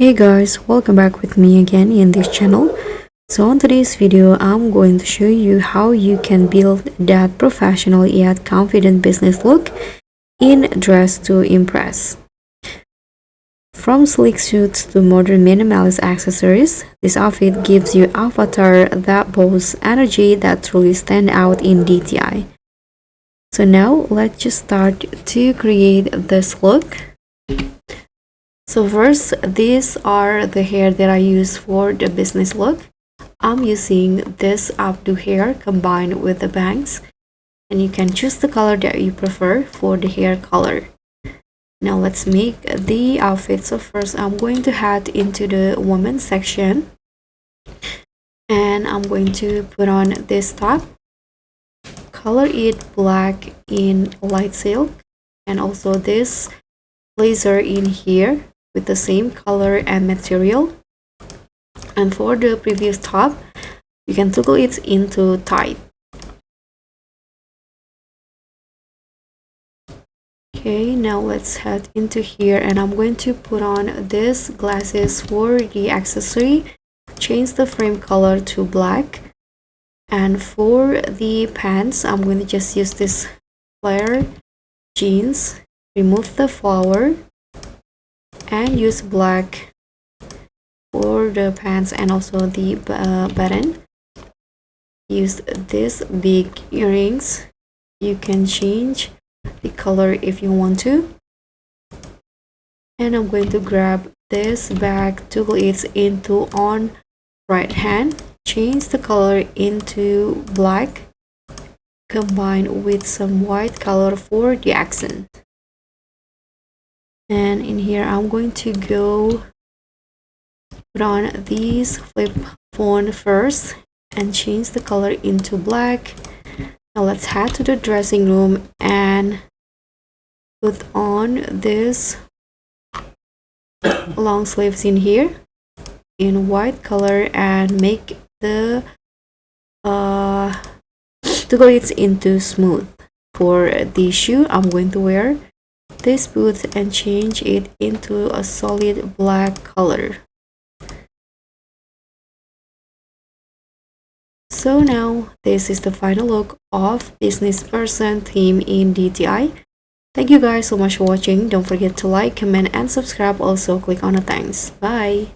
Hey guys, welcome back with me again in this channel. So on today's video, I'm going to show you how you can build that professional yet confident business look in Dress to Impress. From sleek suits to modern minimalist accessories, this outfit gives you avatar that boasts energy that truly stand out in DTI. So now let's just start to create this look. So first, these are the hair that I use for the business look. I'm using this updo hair combined with the bangs, and you can choose the color that you prefer for the hair color. Now let's make the outfit. So first, I'm going to head into the women's section, and I'm going to put on this top, color it black in light silk, and also this blazer in here with the same color and material. And for the previous top, you can toggle it into tight. Okay, now let's head into here, and I'm going to put on this glasses for the accessory. Change the frame color to black, and for the pants, I'm going to just use this flare jeans. Remove the flower and use black for the pants and also the button. Use this big earrings. You can change the color if you want to. And I'm going to grab this bag, toggle it into on right hand, change the color into black, combine with some white color for the accent. And in here, I'm going to go put on these flip phone first and change the color into black. Now let's head to the dressing room and put on this long sleeves in here in white color and make the to go it into smooth. For the shoe, I'm going to wear this boot and change it into a solid black color. So now this is the final look of business person theme in DTI. Thank you guys so much for watching. Don't forget to like, comment and subscribe. Also click on the thanks. Bye.